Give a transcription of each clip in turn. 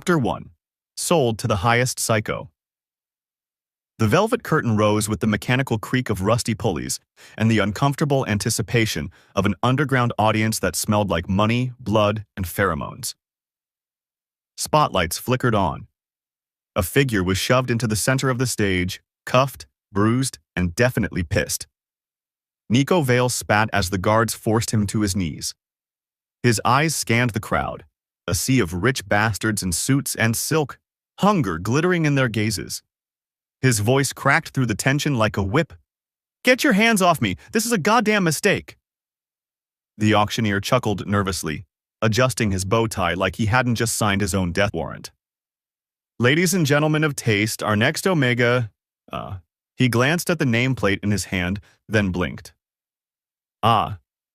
Chapter 1. Sold to the highest psycho. The velvet curtain rose with the mechanical creak of rusty pulleys and the uncomfortable anticipation of an underground audience that smelled like money, blood, and pheromones. Spotlights flickered on. A figure was shoved into the center of the stage, cuffed, bruised, and definitely pissed. Nico Vale spat as the guards forced him to his knees. His eyes scanned the crowd, a sea of rich bastards in suits and silk, hunger glittering in their gazes. His voice cracked through the tension like a whip. "Get your hands off me! This is a goddamn mistake!" The auctioneer chuckled nervously, adjusting his bow tie like he hadn't just signed his own death warrant. "Ladies and gentlemen of taste, our next Omega..." He glanced at the nameplate in his hand, then blinked.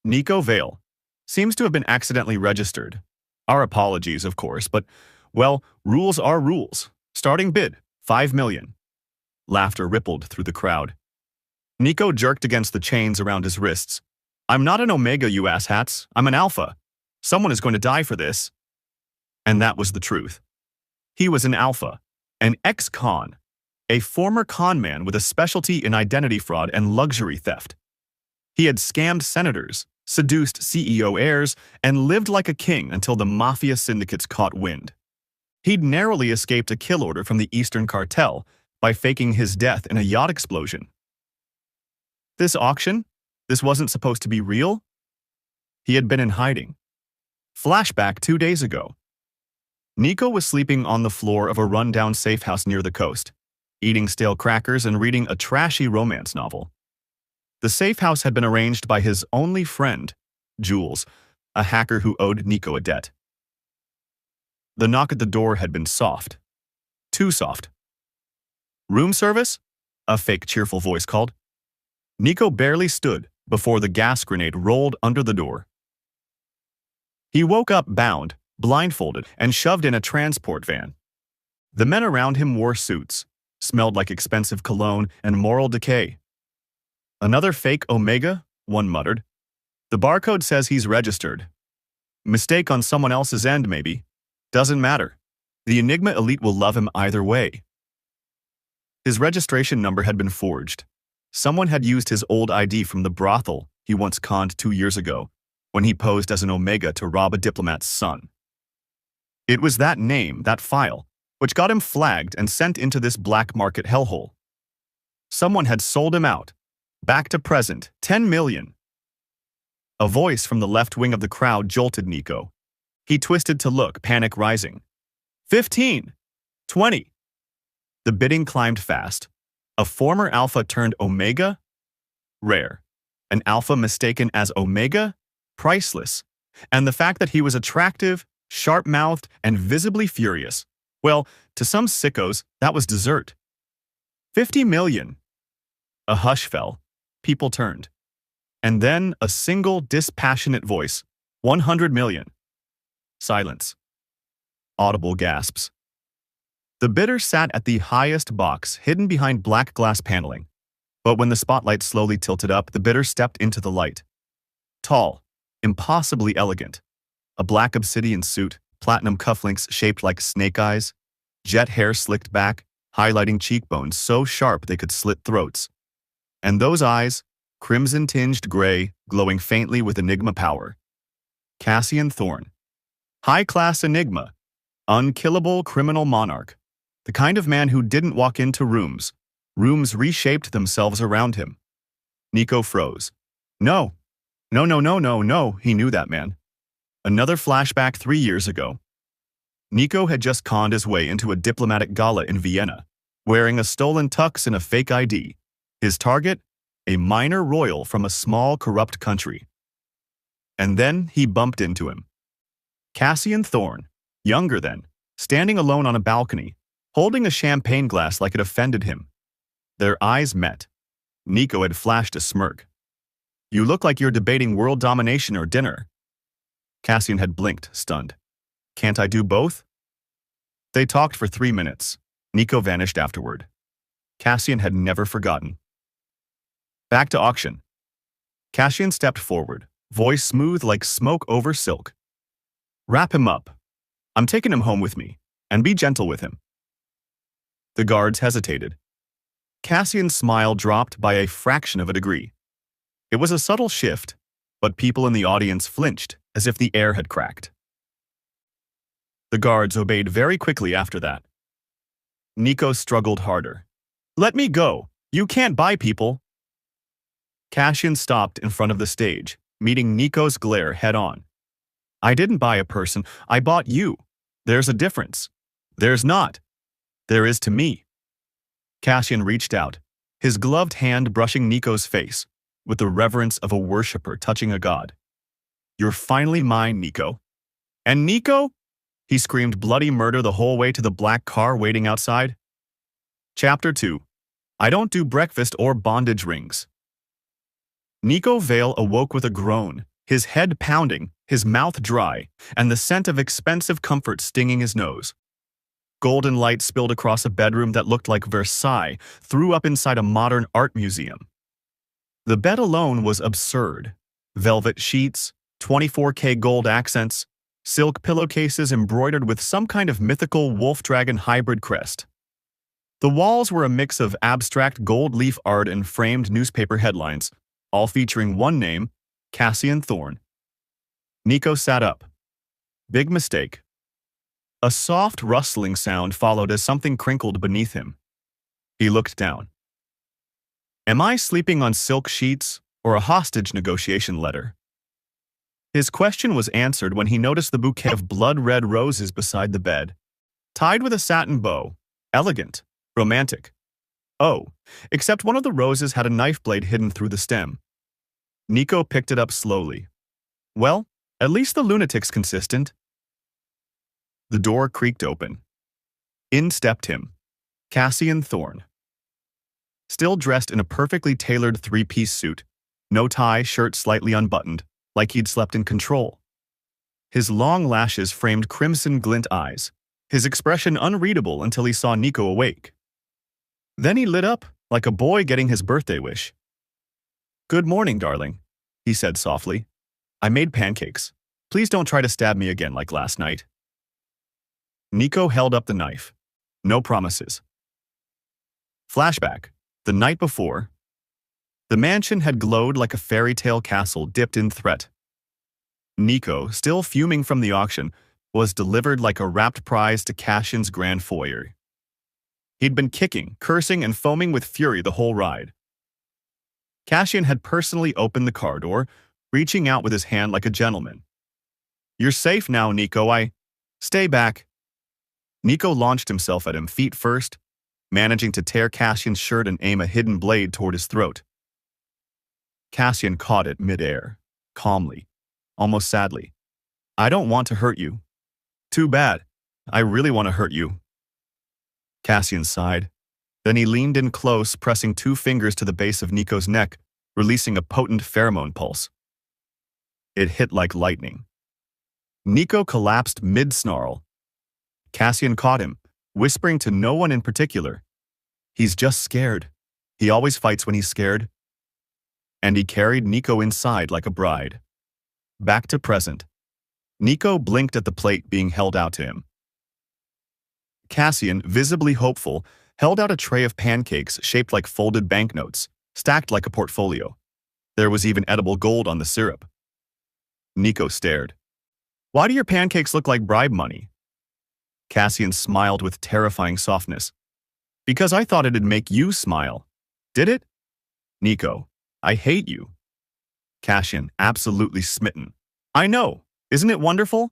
Nico Vale. Seems to have been accidentally registered. Our apologies, of course, but, well, rules are rules. Starting bid, 5 million. Laughter rippled through the crowd. Nico jerked against the chains around his wrists. "I'm not an Omega, you asshats. I'm an Alpha. Someone is going to die for this." And that was the truth. He was an Alpha, an ex-con, a former con man with a specialty in identity fraud and luxury theft. He had scammed senators, seduced CEO heirs, and lived like a king until the Mafia syndicates caught wind. He'd narrowly escaped a kill order from the Eastern Cartel by faking his death in a yacht explosion. This auction? This wasn't supposed to be real? He had been in hiding. Flashback 2 days ago. Nico was sleeping on the floor of a rundown safe house near the coast, eating stale crackers and reading a trashy romance novel. The safe house had been arranged by his only friend, Jules, a hacker who owed Nico a debt. The knock at the door had been soft. Too soft. "Room service?" a fake cheerful voice called. Nico barely stood before the gas grenade rolled under the door. He woke up bound, blindfolded, and shoved in a transport van. The men around him wore suits, smelled like expensive cologne and moral decay. "Another fake Omega?" one muttered. "The barcode says he's registered. Mistake on someone else's end, maybe. Doesn't matter. The Enigma elite will love him either way." His registration number had been forged. Someone had used his old ID from the brothel he once conned 2 years ago, when he posed as an Omega to rob a diplomat's son. It was that name, that file, which got him flagged and sent into this black market hellhole. Someone had sold him out. Back to present, 10 million. A voice from the left wing of the crowd jolted Nico. He twisted to look, panic rising. 15. 20. The bidding climbed fast. A former Alpha turned Omega? Rare. An Alpha mistaken as Omega? Priceless. And the fact that he was attractive, sharp-mouthed, and visibly furious. Well, to some sickos, that was dessert. 50 million. A hush fell. People turned. And then a single dispassionate voice. 100 million. Silence. Audible gasps. The bidder sat at the highest box, hidden behind black glass paneling. But when the spotlight slowly tilted up, the bidder stepped into the light. Tall, impossibly elegant. A black obsidian suit, platinum cufflinks shaped like snake eyes, jet hair slicked back, highlighting cheekbones so sharp they could slit throats. And those eyes, crimson-tinged gray, glowing faintly with Enigma power. Cassian Thorne. High-class Enigma. Unkillable criminal monarch. The kind of man who didn't walk into rooms. Rooms reshaped themselves around him. Nico froze. No, he knew that man. Another flashback 3 years ago. Nico had just conned his way into a diplomatic gala in Vienna, wearing a stolen tux and a fake ID. His target? A minor royal from a small, corrupt country. And then he bumped into him. Cassian Thorne, younger then, standing alone on a balcony, holding a champagne glass like it offended him. Their eyes met. Nico had flashed a smirk. "You look like you're debating world domination or dinner." Cassian had blinked, stunned. "Can't I do both?" They talked for 3 minutes. Nico vanished afterward. Cassian had never forgotten. Back to auction. Cassian stepped forward, voice smooth like smoke over silk. "Wrap him up. I'm taking him home with me. And be gentle with him. The guards hesitated. Cassian's smile dropped by a fraction of a degree. It was a subtle shift, but people in the audience flinched as if the air had cracked. The guards obeyed very quickly after that. Nico struggled harder. "Let me go! You can't buy people!" Cassian stopped in front of the stage, meeting Nico's glare head-on. "I didn't buy a person, I bought you. There's a difference." "There's not. There is to me." Cassian reached out, his gloved hand brushing Nico's face, with the reverence of a worshipper touching a god. "You're finally mine, Nico." "And Nico?" He screamed bloody murder the whole way to the black car waiting outside. Chapter 2. I don't do breakfast or bondage rings. Nico Vale awoke with a groan, his head pounding, his mouth dry, and the scent of expensive comfort stinging his nose. Golden light spilled across a bedroom that looked like Versailles, threw up inside a modern art museum. The bed alone was absurd. Velvet sheets, 24K gold accents, silk pillowcases embroidered with some kind of mythical wolf-dragon hybrid crest. The walls were a mix of abstract gold leaf art and framed newspaper headlines, all featuring one name, Cassian Thorne. Nico sat up. Big mistake. A soft rustling sound followed as something crinkled beneath him. He looked down. Am I sleeping on silk sheets or a hostage negotiation letter? His question was answered when he noticed the bouquet of blood-red roses beside the bed, tied with a satin bow, elegant, romantic. Oh, except one of the roses had a knife blade hidden through the stem. Nico picked it up slowly. Well, at least the lunatic's consistent. The door creaked open. In stepped him, Cassian Thorne. Still dressed in a perfectly tailored three-piece suit, no tie, shirt slightly unbuttoned, like he'd slept in control. His long lashes framed crimson glint eyes, his expression unreadable until he saw Nico awake. Then he lit up, like a boy getting his birthday wish. Good morning, darling, he said softly. I made pancakes. Please don't try to stab me again like last night. Nico held up the knife. No promises. Flashback. The night before. The mansion had glowed like a fairy tale castle dipped in threat. Nico, still fuming from the auction, was delivered like a wrapped prize to Cassian's grand foyer. He'd been kicking, cursing, and foaming with fury the whole ride. Cassian had personally opened the car door, reaching out with his hand like a gentleman. You're safe now, Nico. Stay back. Nico launched himself at him feet first, managing to tear Cassian's shirt and aim a hidden blade toward his throat. Cassian caught it mid-air, calmly, almost sadly. I don't want to hurt you. Too bad. I really want to hurt you. Cassian sighed. Then he leaned in close, pressing 2 fingers to the base of Nico's neck, releasing a potent pheromone pulse. It hit like lightning. Nico collapsed mid-snarl. Cassian caught him, whispering to no one in particular. He's just scared. He always fights when he's scared. And he carried Nico inside like a bride. Back to present. Nico blinked at the plate being held out to him. Cassian, visibly hopeful, held out a tray of pancakes shaped like folded banknotes, stacked like a portfolio. There was even edible gold on the syrup. Nico stared. Why do your pancakes look like bribe money? Cassian smiled with terrifying softness. Because I thought it'd make you smile. Did it? Nico, I hate you. Cassian, absolutely smitten. I know. Isn't it wonderful?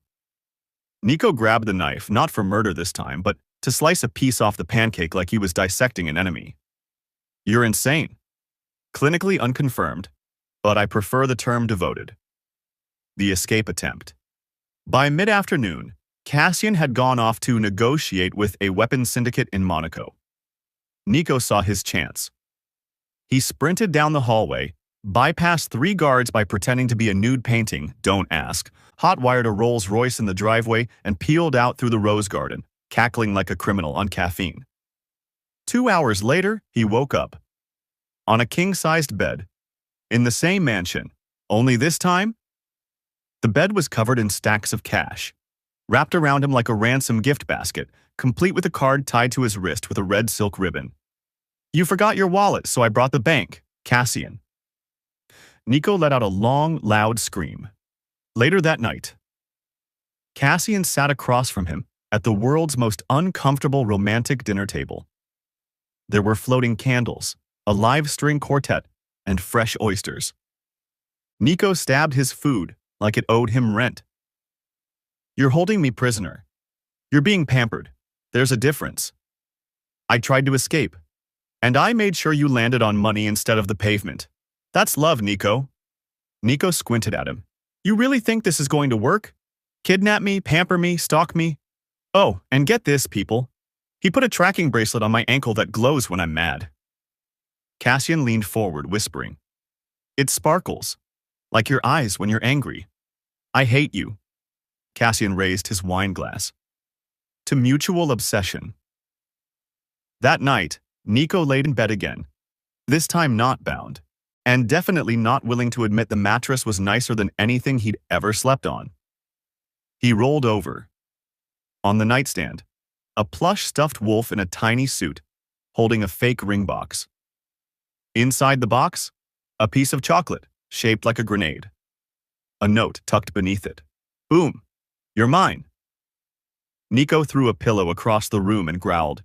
Nico grabbed the knife, not for murder this time, but to slice a piece off the pancake like he was dissecting an enemy. You're insane. Clinically unconfirmed, but I prefer the term devoted. The escape attempt. By mid-afternoon, Cassian had gone off to negotiate with a weapons syndicate in Monaco. Nico saw his chance. He sprinted down the hallway, bypassed 3 guards by pretending to be a nude painting, don't ask, hot-wired a Rolls-Royce in the driveway, and peeled out through the rose garden, cackling like a criminal on caffeine. 2 hours later, he woke up. On a king-sized bed. In the same mansion. Only this time, the bed was covered in stacks of cash. wrapped around him like a ransom gift basket, complete with a card tied to his wrist with a red silk ribbon. "You forgot your wallet, so I brought the bank, Cassian." Nico let out a long, loud scream. Later that night, Cassian sat across from him at the world's most uncomfortable romantic dinner table. There were floating candles, a live string quartet, and fresh oysters. Nico stabbed his food like it owed him rent. "You're holding me prisoner. You're being pampered. There's a difference. I tried to escape, and I made sure you landed on money instead of the pavement. That's love, Nico." Nico squinted at him. "You really think this is going to work? Kidnap me, pamper me, stalk me? Oh, and get this, people. He put a tracking bracelet on my ankle that glows when I'm mad." Cassian leaned forward, whispering, "It sparkles, like your eyes when you're angry. I hate you." Cassian raised his wine glass. "To mutual obsession." That night, Nico laid in bed again, this time not bound, and definitely not willing to admit the mattress was nicer than anything he'd ever slept on. He rolled over. On the nightstand, a plush stuffed wolf in a tiny suit, holding a fake ring box. Inside the box, a piece of chocolate, shaped like a grenade. A note tucked beneath it. "Boom, you're mine." Nico threw a pillow across the room and growled,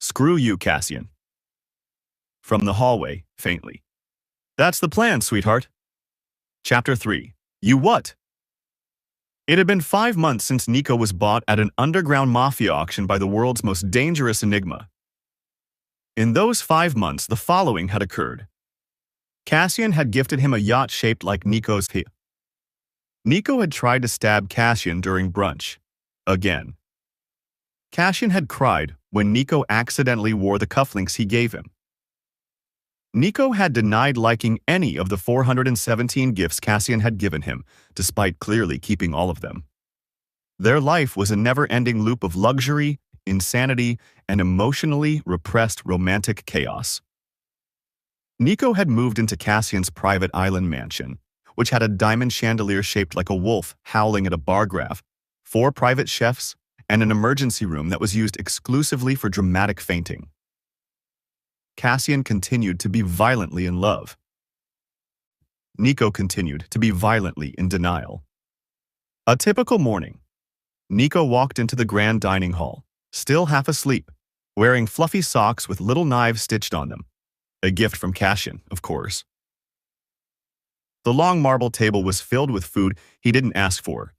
"Screw you, Cassian." From the hallway, faintly, "That's the plan, sweetheart." Chapter 3. You what? It had been 5 months since Nico was bought at an underground mafia auction by the world's most dangerous enigma. In those 5 months, the following had occurred. Cassian had gifted him a yacht shaped like Nico's head. Nico had tried to stab Cassian during brunch. Again. Cassian had cried when Nico accidentally wore the cufflinks he gave him. Nico had denied liking any of the 417 gifts Cassian had given him, despite clearly keeping all of them. Their life was a never-ending loop of luxury, insanity, and emotionally repressed romantic chaos. Nico had moved into Cassian's private island mansion, which had a diamond chandelier shaped like a wolf howling at a bar graph, 4 private chefs, and an emergency room that was used exclusively for dramatic fainting. Cassian continued to be violently in love. Nico continued to be violently in denial. A typical morning. Nico walked into the grand dining hall, still half asleep, wearing fluffy socks with little knives stitched on them. A gift from Cassian, of course. The long marble table was filled with food he didn't ask for.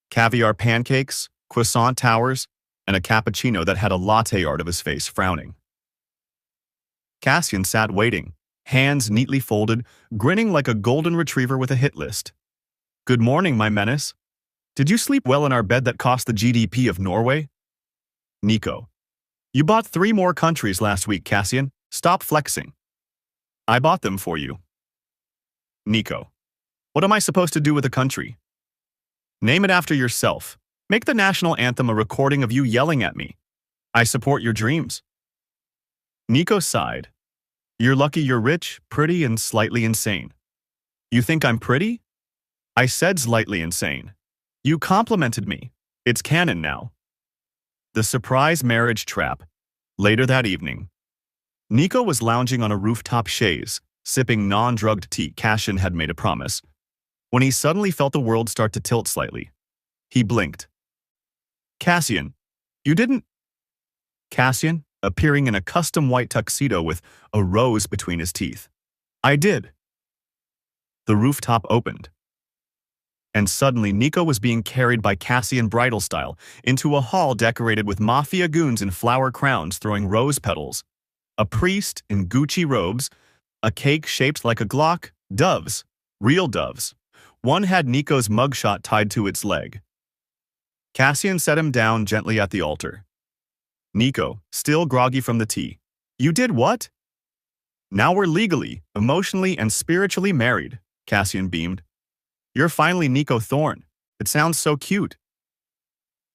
Caviar pancakes, croissant towers, and a cappuccino that had a latte art of his face frowning. Cassian sat waiting, hands neatly folded, grinning like a golden retriever with a hit list. "Good morning, my menace. Did you sleep well in our bed that cost the GDP of Norway?" Nico. "You bought 3 more countries last week, Cassian. Stop flexing." "I bought them for you." Nico. "What am I supposed to do with a country?" "Name it after yourself. Make the national anthem a recording of you yelling at me. I support your dreams." Nico sighed. "You're lucky you're rich, pretty, and slightly insane." "You think I'm pretty?" "I said slightly insane. You complimented me. It's canon now." The surprise marriage trap. Later that evening, Nico was lounging on a rooftop chaise, sipping non-drugged tea. Cassian had made a promise, when he suddenly felt the world start to tilt slightly. He blinked. "Cassian, you didn't—" Cassian, appearing in a custom white tuxedo with a rose between his teeth. "I did." The rooftop opened. And suddenly Nico was being carried by Cassian bridal style into a hall decorated with mafia goons in flower crowns throwing rose petals, a priest in Gucci robes, a cake shaped like a Glock, doves, real doves. One had Nico's mugshot tied to its leg. Cassian set him down gently at the altar. Nico, still groggy from the tea. "You did what?" "Now we're legally, emotionally, and spiritually married," Cassian beamed. "You're finally Nico Thorne. It sounds so cute."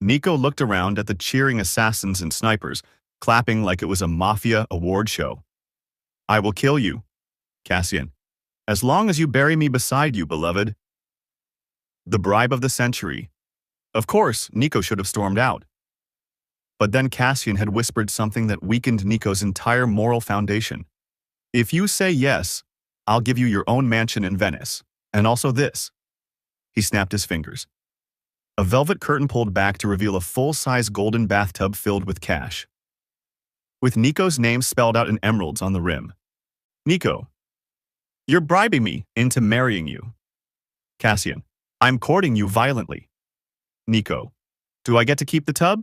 Nico looked around at the cheering assassins and snipers, clapping like it was a Mafia award show. "I will kill you, Cassian, as long as you bury me beside you, beloved." The bribe of the century. Of course, Nico should have stormed out. But then Cassian had whispered something that weakened Nico's entire moral foundation. If you say yes, I'll give you your own mansion in Venice. And also this. He snapped his fingers. A velvet curtain pulled back to reveal a full-size golden bathtub filled with cash, with Nico's name spelled out in emeralds on the rim. Nico, you're bribing me into marrying you. Cassian, I'm courting you violently. Nico, do I get to keep the tub?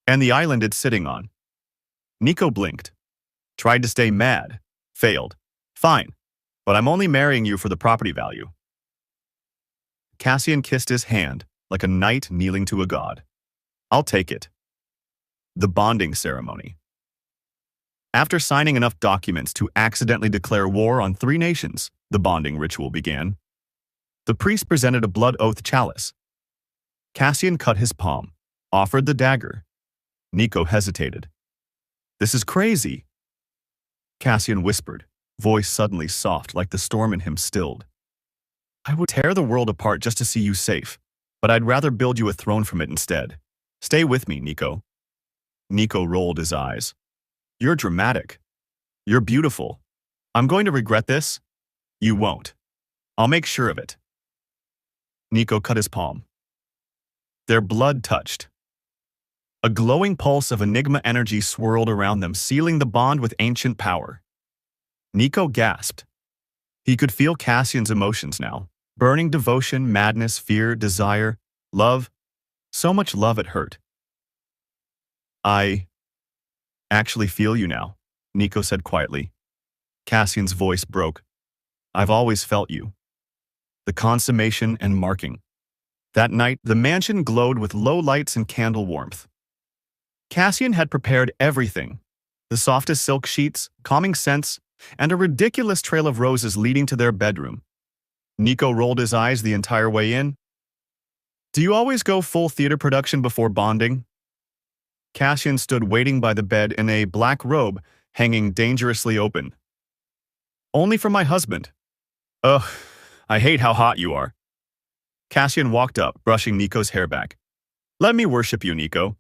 And the island it's sitting on. Nico blinked. Tried to stay mad. Failed. Fine, but I'm only marrying you for the property value. Cassian kissed his hand like a knight kneeling to a god. I'll take it. The bonding ceremony. After signing enough documents to accidentally declare war on 3 nations, the bonding ritual began. The priest presented a blood oath chalice. Cassian cut his palm, offered the dagger. Nico hesitated. This is crazy. Cassian whispered, voice suddenly soft like the storm in him stilled. I would tear the world apart just to see you safe, but I'd rather build you a throne from it instead. Stay with me, Nico. Nico rolled his eyes. You're dramatic. You're beautiful. I'm going to regret this. You won't. I'll make sure of it. Nico cut his palm. Their blood touched. A glowing pulse of enigma energy swirled around them, sealing the bond with ancient power. Nico gasped. He could feel Cassian's emotions now. Burning devotion, madness, fear, desire, love. So much love it hurt. I actually feel you now, Nico said quietly. Cassian's voice broke. I've always felt you. The consummation and marking. That night, the mansion glowed with low lights and candle warmth. Cassian had prepared everything. The softest silk sheets, calming scents, and a ridiculous trail of roses leading to their bedroom. Nico rolled his eyes the entire way in. Do you always go full theater production before bonding? Cassian stood waiting by the bed in a black robe hanging dangerously open. Only for my husband. Ugh, I hate how hot you are. Cassian walked up, brushing Nico's hair back. Let me worship you, Nico.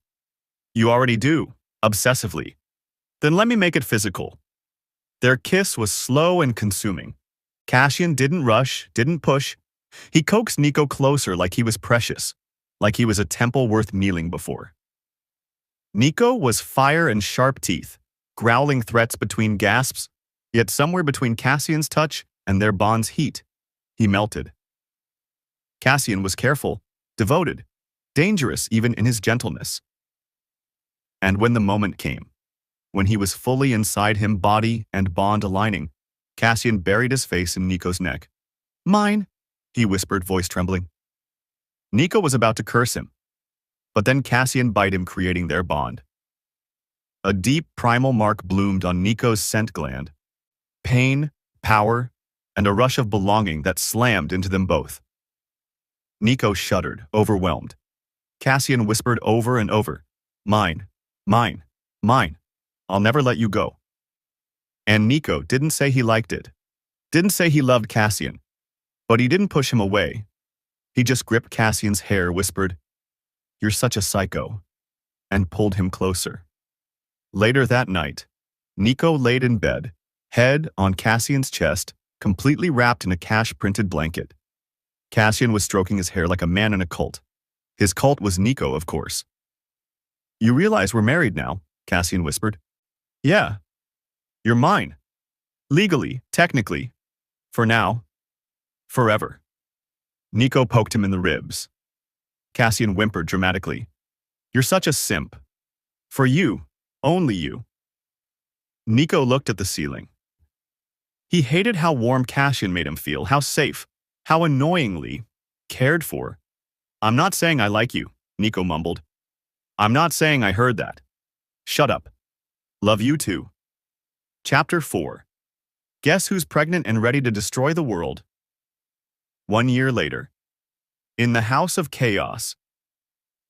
You already do, obsessively. Then let me make it physical. Their kiss was slow and consuming. Cassian didn't rush, didn't push. He coaxed Nico closer like he was precious, like he was a temple worth kneeling before. Nico was fire and sharp teeth, growling threats between gasps, yet somewhere between Cassian's touch and their bond's heat, he melted. Cassian was careful, devoted, dangerous even in his gentleness. And when the moment came, when he was fully inside him, body and bond aligning, Cassian buried his face in Nico's neck. Mine, he whispered, voice trembling. Nico was about to curse him, but then Cassian bit him, creating their bond. A deep primal mark bloomed on Nico's scent gland. Pain, power, and a rush of belonging that slammed into them both. Nico shuddered, overwhelmed. Cassian whispered over and over, mine, mine, mine. I'll never let you go. And Nico didn't say he liked it. Didn't say he loved Cassian. But he didn't push him away. He just gripped Cassian's hair, whispered, You're such a psycho, and pulled him closer. Later that night, Nico laid in bed, head on Cassian's chest, completely wrapped in a cash-printed blanket. Cassian was stroking his hair like a man in a cult. His cult was Nico, of course. You realize we're married now, Cassian whispered. Yeah. You're mine. Legally, technically. For now. Forever. Nico poked him in the ribs. Cassian whimpered dramatically. You're such a simp. For you, only you. Nico looked at the ceiling. He hated how warm Cassian made him feel, how safe, how annoyingly cared for. I'm not saying I like you, Nico mumbled. I'm not saying I heard that. Shut up. Love you too. Chapter 4. Guess who's pregnant and ready to destroy the world? 1 year later. In the House of Chaos.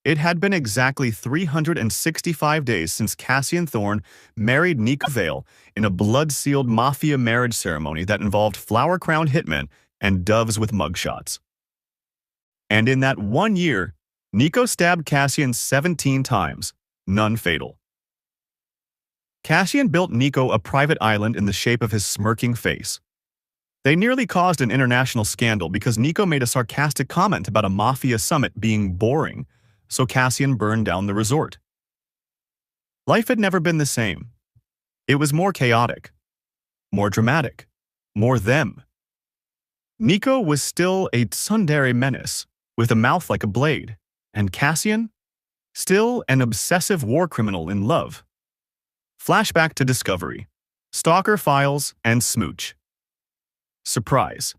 It had been exactly 365 days since Cassian Thorne married Nico Vale in a blood-sealed Mafia marriage ceremony that involved flower-crowned hitmen and doves with mugshots. And in that 1 year, Nico stabbed Cassian 17 times, none fatal. Cassian built Nico a private island in the shape of his smirking face. They nearly caused an international scandal because Nico made a sarcastic comment about a Mafia summit being boring, so Cassian burned down the resort. Life had never been the same. It was more chaotic, more dramatic, more them. Nico was still a Tsundere Menace, with a mouth like a blade, and Cassian? Still an obsessive war criminal in love. Flashback to Discovery, Stalker Files, and Smooch. Surprise.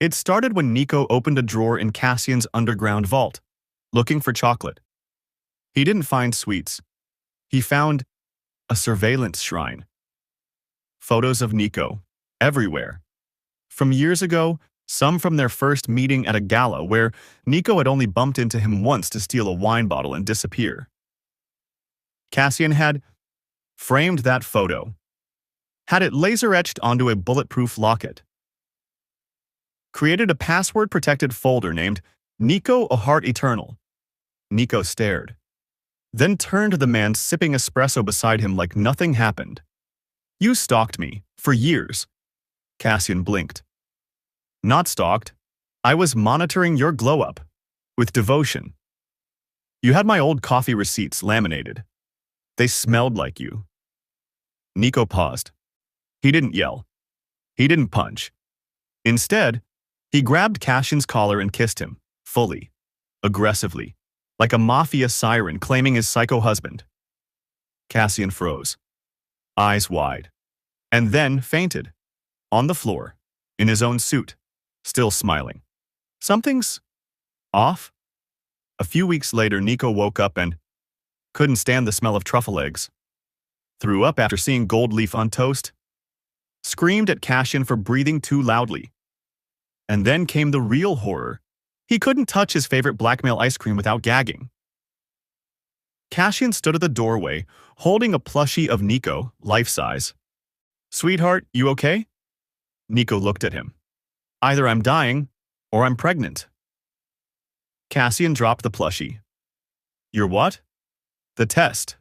It started when Nico opened a drawer in Cassian's underground vault, looking for chocolate. He didn't find sweets. He found a surveillance shrine. Photos of Nico, everywhere. From years ago, some from their first meeting at a gala where Nico had only bumped into him once to steal a wine bottle and disappear. Cassian had framed that photo, had it laser-etched onto a bulletproof locket, created a password-protected folder named Nico a Heart Eternal. Nico stared, then turned to the man sipping espresso beside him like nothing happened. You stalked me, for years. Cassian blinked. Not stalked. I was monitoring your glow-up, with devotion. You had my old coffee receipts laminated. They smelled like you. Nico paused. He didn't yell. He didn't punch. Instead, he grabbed Cassian's collar and kissed him, fully, aggressively, like a Mafia siren claiming his psycho husband. Cassian froze, eyes wide, and then fainted, on the floor, in his own suit, still smiling. Something's off? A few weeks later, Nico woke up and couldn't stand the smell of truffle eggs. Threw up after seeing gold leaf on toast. Screamed at Cassian for breathing too loudly. And then came the real horror. He couldn't touch his favorite blackmail ice cream without gagging. Cassian stood at the doorway, holding a plushie of Nico, life-size. Sweetheart, you okay? Nico looked at him. Either I'm dying, or I'm pregnant. Cassian dropped the plushie. You're what? The test.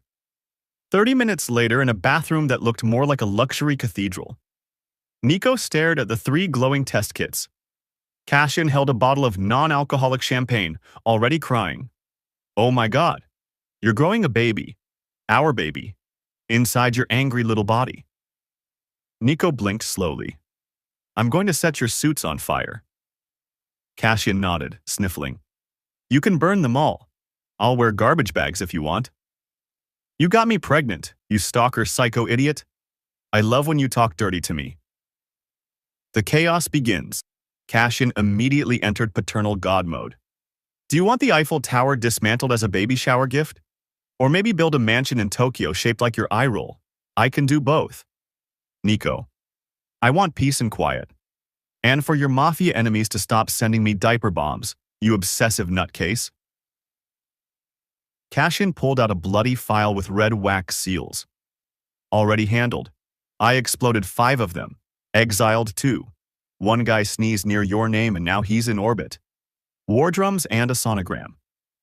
30 minutes later, in a bathroom that looked more like a luxury cathedral. Nico stared at the 3 glowing test kits. Cassian held a bottle of non-alcoholic champagne, already crying. Oh my God, you're growing a baby, our baby, inside your angry little body. Nico blinked slowly. I'm going to set your suits on fire. Cassian nodded, sniffling. You can burn them all. I'll wear garbage bags if you want. You got me pregnant, you stalker psycho idiot. I love when you talk dirty to me. The chaos begins. Cassian immediately entered paternal god mode. Do you want the Eiffel Tower dismantled as a baby shower gift? Or maybe build a mansion in Tokyo shaped like your eye roll? I can do both. Nico, I want peace and quiet. And for your Mafia enemies to stop sending me diaper bombs, you obsessive nutcase. Cassian pulled out a bloody file with red wax seals. Already handled. I exploded 5 of them. Exiled 2. One guy sneezed near your name and now he's in orbit. War drums and a sonogram.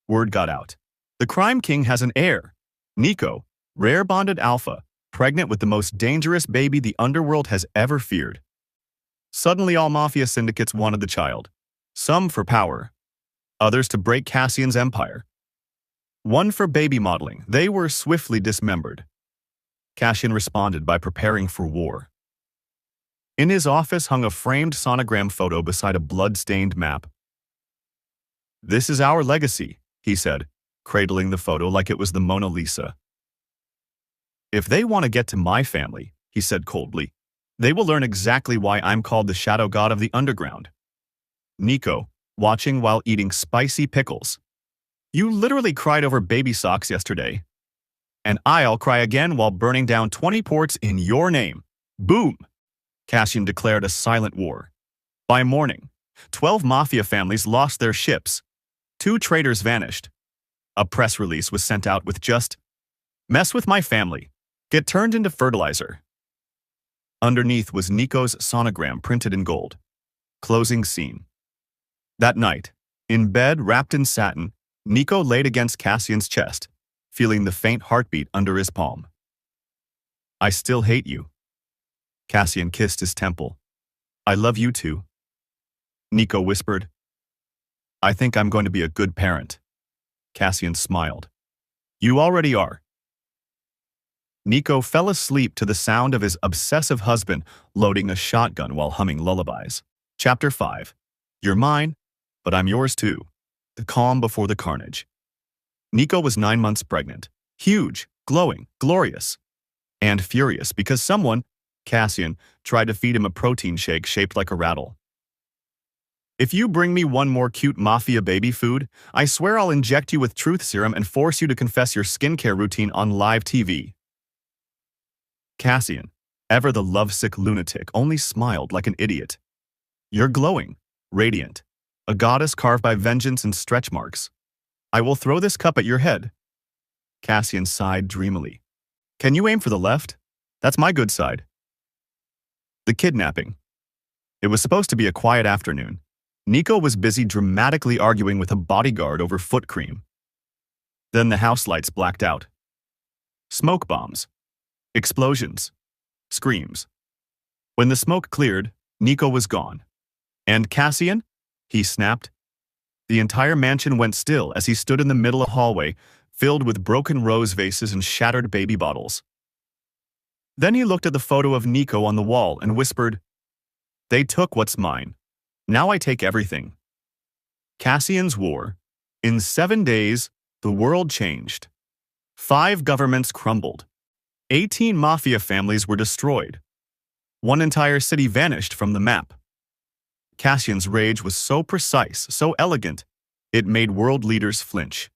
Word got out. The crime king has an heir. Nico, rare bonded alpha, pregnant with the most dangerous baby the underworld has ever feared. Suddenly all Mafia syndicates wanted the child. Some for power. Others to break Cassian's empire. One for baby modeling. They were swiftly dismembered. Cassian responded by preparing for war. In his office hung a framed sonogram photo beside a blood-stained map. This is our legacy, he said, cradling the photo like it was the Mona Lisa. If they want to get to my family, he said coldly, they will learn exactly why I'm called the shadow god of the underground. Nico, watching while eating spicy pickles. You literally cried over baby socks yesterday. And I'll cry again while burning down 20 ports in your name. Boom! Cassian declared a silent war. By morning, 12 Mafia families lost their ships. 2 traitors vanished. A press release was sent out with just, mess with my family. Get turned into fertilizer. Underneath was Nico's sonogram printed in gold. Closing scene. That night, in bed wrapped in satin, Nico laid against Cassian's chest, feeling the faint heartbeat under his palm. I still hate you. Cassian kissed his temple. I love you too. Nico whispered. I think I'm going to be a good parent. Cassian smiled. You already are. Nico fell asleep to the sound of his obsessive husband loading a shotgun while humming lullabies. Chapter 5. You're mine, but I'm yours too. The calm before the carnage. Nico was 9 months pregnant. Huge, glowing, glorious. And furious because someone, Cassian, tried to feed him a protein shake shaped like a rattle. If you bring me one more cute Mafia baby food, I swear I'll inject you with truth serum and force you to confess your skincare routine on live TV. Cassian, ever the lovesick lunatic, only smiled like an idiot. You're glowing, radiant, a goddess carved by vengeance and stretch marks. I will throw this cup at your head. Cassian sighed dreamily. Can you aim for the left? That's my good side. The kidnapping. It was supposed to be a quiet afternoon. Nico was busy dramatically arguing with a bodyguard over foot cream. Then the house lights blacked out. Smoke bombs. Explosions. Screams. When the smoke cleared, Nico was gone. And Cassian? He snapped. The entire mansion went still as he stood in the middle of the hallway, filled with broken rose vases and shattered baby bottles. Then he looked at the photo of Nico on the wall and whispered, They took what's mine. Now I take everything. Cassian's war. In 7 days, the world changed. 5 governments crumbled. 18 Mafia families were destroyed. One entire city vanished from the map. Cassian's rage was so precise, so elegant, it made world leaders flinch.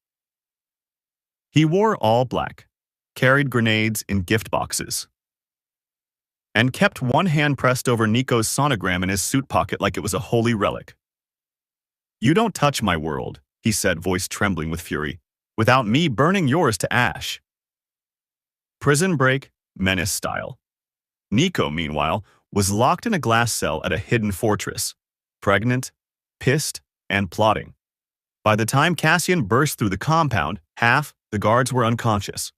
He wore all black, carried grenades in gift boxes, and kept one hand pressed over Nico's sonogram in his suit pocket like it was a holy relic. You don't touch my world, he said, voice trembling with fury, without me burning yours to ash. Prison break, Menace style. Nico, meanwhile, was locked in a glass cell at a hidden fortress, pregnant, pissed, and plotting. By the time Cassian burst through the compound, half the guards were unconscious.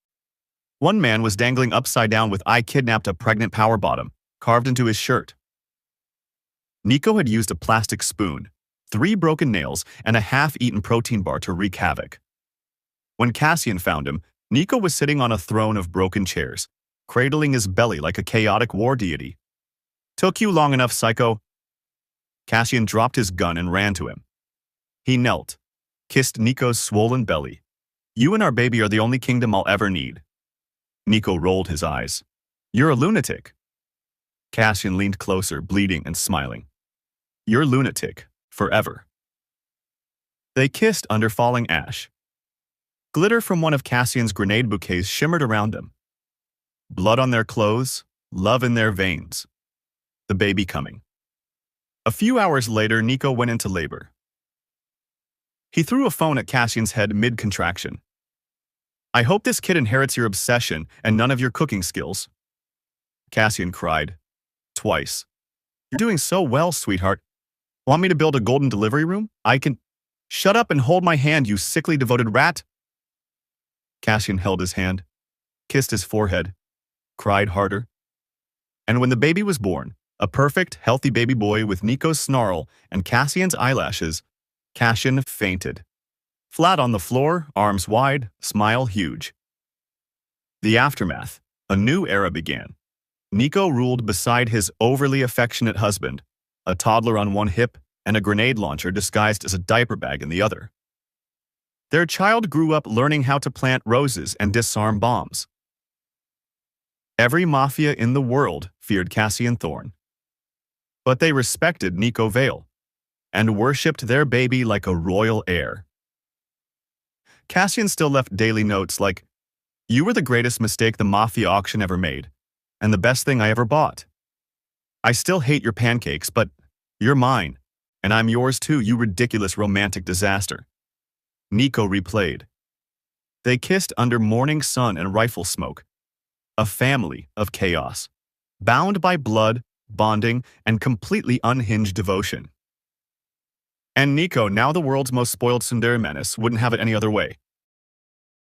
One man was dangling upside down with "I kidnapped a pregnant power bottom" carved into his shirt. Nico had used a plastic spoon, 3 broken nails, and a half-eaten protein bar to wreak havoc. When Cassian found him, Nico was sitting on a throne of broken chairs, cradling his belly like a chaotic war deity. Took you long enough, psycho. Cassian dropped his gun and ran to him. He knelt, kissed Nico's swollen belly. You and our baby are the only kingdom I'll ever need. Nico rolled his eyes. You're a lunatic. Cassian leaned closer, bleeding and smiling. You're lunatic, forever. They kissed under falling ash. Glitter from one of Cassian's grenade bouquets shimmered around them. Blood on their clothes, love in their veins. The baby coming. A few hours later, Nico went into labor. He threw a phone at Cassian's head mid-contraction. I hope this kid inherits your obsession and none of your cooking skills. Cassian cried. Twice. You're doing so well, sweetheart. Want me to build a golden delivery room? I can... Shut up and hold my hand, you sickly devoted rat. Cassian held his hand, kissed his forehead, cried harder. And when the baby was born, a perfect, healthy baby boy with Nico's snarl and Cassian's eyelashes, Cassian fainted. Flat on the floor, arms wide, smile huge. The aftermath. A new era began. Nico ruled beside his overly affectionate husband, a toddler on one hip and a grenade launcher disguised as a diaper bag in the other. Their child grew up learning how to plant roses and disarm bombs. Every Mafia in the world feared Cassian Thorne. But they respected Nico Vale and worshipped their baby like a royal heir. Cassian still left daily notes like, You were the greatest mistake the Mafia auction ever made, and the best thing I ever bought. I still hate your pancakes, but you're mine, and I'm yours too, you ridiculous romantic disaster. Nico replayed. They kissed under morning sun and rifle smoke. A family of chaos, bound by blood, bonding, and completely unhinged devotion. And Nico, now the world's most spoiled Tsundere Menace, wouldn't have it any other way.